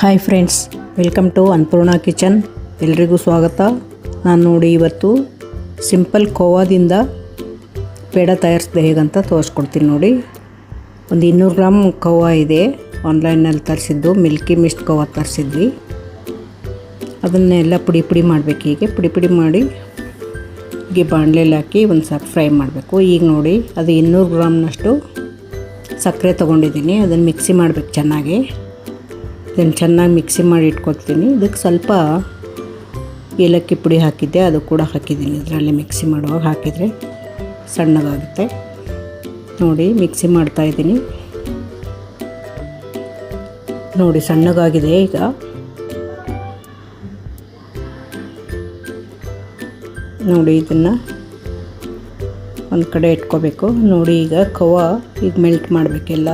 Hi friends, welcome to Annapurna kitchen. ಎಲ್ರಿಗೂ ಸ್ವಾಗತ. ನಾನು ನೋಡಿ ಇವತ್ತು ಸಿಂಪಲ್ ಖೋವಾದಿಂದ ಪೇಡ ತಯಾರಿಸಿದೆ ಹೇಗಂತ ತೋರಿಸ್ಕೊಡ್ತೀನಿ ನೋಡಿ. ಒಂದು 200 ಗ್ರಾಮ್ ಖೋವಾ ಇದೆ, ಆನ್ಲೈನಲ್ಲಿ ತರಿಸಿದ್ದು. Milky mist khoa ತರಿಸಿದ್ವಿ. ಅದನ್ನೆಲ್ಲ ಪುಡಿ ಮಾಡಬೇಕು. ಹೀಗೆ ಪುಡಿ ಮಾಡಿ ಹೀಗೆ ಬಾಣಲೆಯಲ್ಲಿ ಹಾಕಿ ಒಂದು ಸ್ವಲ್ಪ ಫ್ರೈ ಮಾಡಬೇಕು. ಈಗ ನೋಡಿ, ಅದು 200 ಗ್ರಾಮ್ನಷ್ಟು ಸಕ್ಕರೆ ತೊಗೊಂಡಿದ್ದೀನಿ. ಅದನ್ನು ಮಿಕ್ಸಿ ಮಾಡಬೇಕು ಚೆನ್ನಾಗಿ. ಇದನ್ನು ಚೆನ್ನಾಗಿ ಮಿಕ್ಸಿ ಮಾಡಿ ಇಟ್ಕೊಳ್ತೀನಿ. ಇದಕ್ಕೆ ಸ್ವಲ್ಪ ಏಲಕ್ಕಿ ಪುಡಿ ಹಾಕಿದ್ದೆ, ಅದು ಕೂಡ ಹಾಕಿದ್ದೀನಿ. ಇದರಲ್ಲಿ ಮಿಕ್ಸಿ ಮಾಡುವಾಗ ಹಾಕಿದರೆ ಸಣ್ಣಗಾಗುತ್ತೆ. ನೋಡಿ, ಮಿಕ್ಸಿ ಮಾಡ್ತಾಯಿದ್ದೀನಿ. ನೋಡಿ, ಸಣ್ಣಗಾಗಿದೆ. ಈಗ ನೋಡಿ, ಇದನ್ನು ಒಂದು ಕಡೆ ಇಟ್ಕೋಬೇಕು. ನೋಡಿ, ಈಗ ಖೋವಾ ಈಗ ಮೆಲ್ಟ್ ಮಾಡಬೇಕೆಲ್ಲ.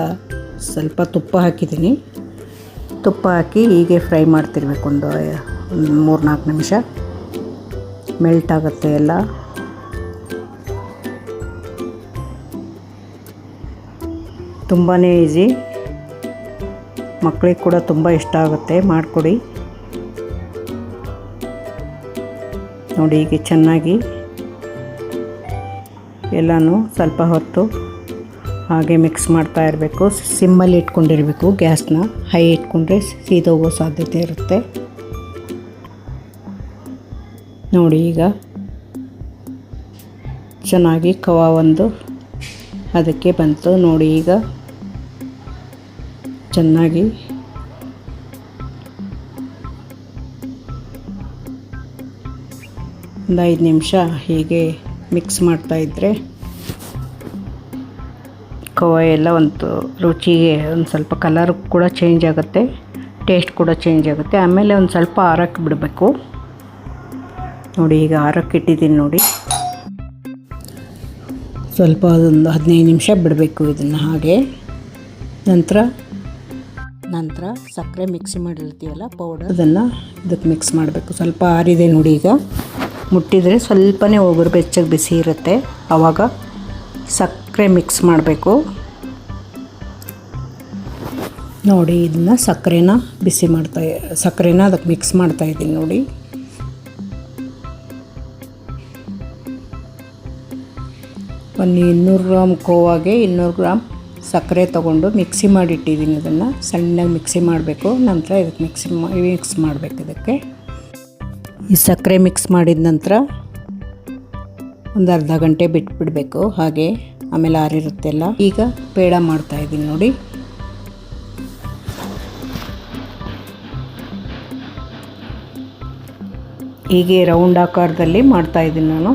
ಸ್ವಲ್ಪ ತುಪ್ಪ ಹಾಕಿದ್ದೀನಿ. ತುಪ್ಪ ಹಾಕಿ ಹೀಗೆ ಫ್ರೈ ಮಾಡ್ತಿರ್ಬೇಕು. ಒಂದು 3-4 ನಿಮಿಷ ಮೆಲ್ಟ್ ಆಗುತ್ತೆ ಎಲ್ಲ. ತುಂಬಾ ಈಸಿ, ಮಕ್ಕಳಿಗೆ ಕೂಡ ತುಂಬ ಇಷ್ಟ ಆಗುತ್ತೆ. ಮಾಡಿಕೊಡಿ. ನೋಡಿ, ಹೀಗೆ ಚೆನ್ನಾಗಿ ಎಲ್ಲನೂ ಸ್ವಲ್ಪ ಹೊತ್ತು ಹಾಗೆ ಮಿಕ್ಸ್ ಮಾಡ್ತಾ ಇರಬೇಕು. ಸಿಮ್ಮಲ್ಲಿ ಇಟ್ಕೊಂಡಿರಬೇಕು. ಗ್ಯಾಸ್ನ ಹೈ ಇಟ್ಕೊಂಡ್ರೆ ಸೀದೋಗೋ ಸಾಧ್ಯತೆ ಇರುತ್ತೆ. ನೋಡಿ, ಈಗ ಚೆನ್ನಾಗಿ ಖೋವಾ ಒಂದು ಅದಕ್ಕೆ ಬಂತು. ನೋಡಿ, ಈಗ ಚೆನ್ನಾಗಿ ಒಂದು 5 ನಿಮಿಷ ಹೀಗೆ ಮಿಕ್ಸ್ ಮಾಡ್ತಾಯಿದ್ರೆ ಖೋವಾ ಎಲ್ಲ ಒಂದು ರುಚಿಗೆ ಒಂದು ಸ್ವಲ್ಪ ಕಲರ್ ಕೂಡ ಚೇಂಜ್ ಆಗುತ್ತೆ, ಟೇಸ್ಟ್ ಕೂಡ ಚೇಂಜ್ ಆಗುತ್ತೆ. ಆಮೇಲೆ ಒಂದು ಸ್ವಲ್ಪ ಆರಕ್ಕೆ ಬಿಡಬೇಕು. ನೋಡಿ, ಈಗ ಆರಕ್ಕೆ ಇಟ್ಟಿದ್ದೀನಿ. ನೋಡಿ, ಸ್ವಲ್ಪ ಅದೊಂದು 15 ನಿಮಿಷ ಬಿಡಬೇಕು ಇದನ್ನು ಹಾಗೆ. ನಂತರ ಸಕ್ಕರೆ ಮಿಕ್ಸಿ ಮಾಡಿರ್ತೀವಲ್ಲ ಪೌಡರ್, ಅದನ್ನು ಇದಕ್ಕೆ ಮಿಕ್ಸ್ ಮಾಡಬೇಕು. ಸ್ವಲ್ಪ ಆರಿದೆ ನೋಡಿ. ಈಗ ಮುಟ್ಟಿದರೆ ಸ್ವಲ್ಪನೇ ಒಬ್ಬರು ಬೆಚ್ಚಗೆ ಬಿಸಿ ಇರುತ್ತೆ. ಆವಾಗ ಸಕ್ಕರೆ ಮಿಕ್ಸ್ ಮಾಡಬೇಕು. ನೋಡಿ, ಇದನ್ನು ಸಕ್ಕರೆನ ಅದಕ್ಕೆ ಮಿಕ್ಸ್ ಮಾಡ್ತಾಯಿದ್ದೀನಿ. ನೋಡಿ, ಒಂದು 200 ಗ್ರಾಮ್ ಖೋವಾಗೆ 200 ಗ್ರಾಮ್ ಸಕ್ಕರೆ ತೊಗೊಂಡು ಮಿಕ್ಸಿ ಮಾಡಿಟ್ಟಿದ್ದೀನಿ. ಅದನ್ನು ಸಣ್ಣಗೆ ಮಿಕ್ಸಿ ಮಾಡಬೇಕು. ನಂತರ ಇದಕ್ಕೆ ಮಿಕ್ಸ್ ಮಾಡಬೇಕು. ಇದಕ್ಕೆ ಈ ಸಕ್ಕರೆ ಮಿಕ್ಸ್ ಮಾಡಿದ ನಂತರ ಒಂದು ಅರ್ಧ ಗಂಟೆ ಬಿಟ್ಬಿಡಬೇಕು ಹಾಗೆ. ಆಮೇಲೆ ಆರಿರುತ್ತೆಲ್ಲ. ಈಗ ಪೇಡ ಮಾಡ್ತಾಯಿದ್ದೀನಿ. ನೋಡಿ, ಹೀಗೆ ರೌಂಡ್ ಆಕಾರದಲ್ಲಿ ಮಾಡ್ತಾಯಿದ್ದೀನಿ ನಾನು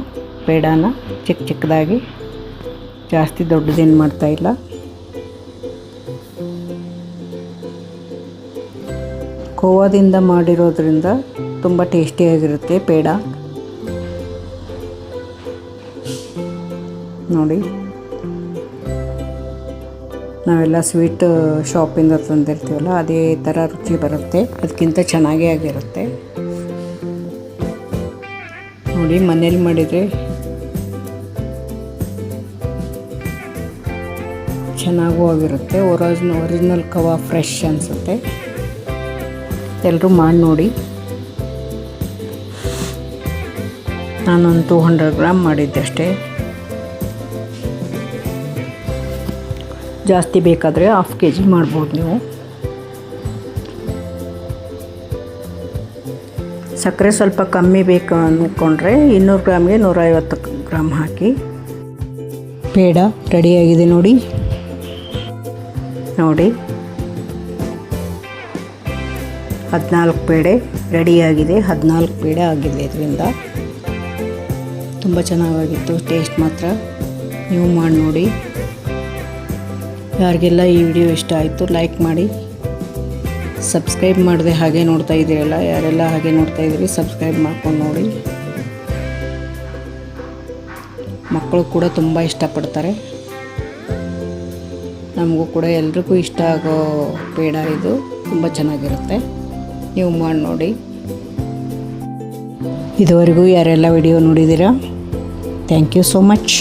ಪೇಡಾನ. ಚಿಕ್ಕದಾಗಿ, ಜಾಸ್ತಿ ದೊಡ್ಡದೇನು ಮಾಡ್ತಾಯಿಲ್ಲ. ಖೋವಾದಿಂದ ಮಾಡಿರೋದ್ರಿಂದ ತುಂಬ ಟೇಸ್ಟಿಯಾಗಿರುತ್ತೆ ಪೇಡ. ನೋಡಿ, ನಾವೆಲ್ಲ ಸ್ವೀಟ್ ಶಾಪಿಂದ ತಂದಿರ್ತೀವಲ್ಲ, ಅದೇ ಥರ ರುಚಿ ಬರುತ್ತೆ. ಅದಕ್ಕಿಂತ ಚೆನ್ನಾಗೇ ಆಗಿರುತ್ತೆ. ನೋಡಿ, ಮನೇಲಿ ಮಾಡಿದರೆ ಚೆನ್ನಾಗೂ ಆಗಿರುತ್ತೆ. ಒರಿಜಿನಲ್ ಖೋವಾ ಫ್ರೆಶ್ ಅನಿಸುತ್ತೆ. ಎಲ್ಲರೂ ಮಾಡಿ ನೋಡಿ. ನಾನೊಂದು 200 ಗ್ರಾಮ್ ಮಾಡಿದ್ದೆ ಅಷ್ಟೇ. ಜಾಸ್ತಿ ಬೇಕಾದರೆ 1/2 kg ಮಾಡ್ಬೋದು ನೀವು. ಸಕ್ಕರೆ ಸ್ವಲ್ಪ ಕಮ್ಮಿ ಬೇಕು ಅಂದ್ಕೊಂಡ್ರೆ 200 ಗ್ರಾಮ್ಗೆ 150 ಗ್ರಾಮ್ ಹಾಕಿ. ಪೇಡ ರೆಡಿಯಾಗಿದೆ ನೋಡಿ. 14 ಪೇಡೆ ರೆಡಿಯಾಗಿದೆ. 14 ಪೇಡೆ ಆಗಿದೆ. ಇದರಿಂದ ತುಂಬ ಚೆನ್ನಾಗಿತ್ತು. ಟೇಸ್ಟ್ ಮಾತ್ರ ನೀವು ಮಾಡಿ ನೋಡಿ. ಯಾರಿಗೆಲ್ಲ ಈ ವಿಡಿಯೋ ಇಷ್ಟ ಆಯಿತು ಲೈಕ್ ಮಾಡಿ. ಸಬ್ಸ್ಕ್ರೈಬ್ ಮಾಡಿದೆ ಹಾಗೆ ನೋಡ್ತಾ ಇದ್ದೀರಲ್ಲ, ಯಾರೆಲ್ಲ ಹಾಗೆ ನೋಡ್ತಾ ಇದ್ದೀರಿ ಸಬ್ಸ್ಕ್ರೈಬ್ ಮಾಡ್ಕೊಂಡು ನೋಡಿ. ಮಕ್ಕಳು ಕೂಡ ತುಂಬ ಇಷ್ಟಪಡ್ತಾರೆ. ನಮಗೂ ಕೂಡ ಎಲ್ರಿಗೂ ಇಷ್ಟ ಆಗೋ ಪೇಡ ಇದು. ತುಂಬ ಚೆನ್ನಾಗಿರುತ್ತೆ. ನೀವು ಮಾಡಿ ನೋಡಿ. ಇದುವರೆಗೂ ಯಾರೆಲ್ಲ ವಿಡಿಯೋ ನೋಡಿದ್ದೀರಾ, ಥ್ಯಾಂಕ್ ಯು ಸೋ ಮಚ್.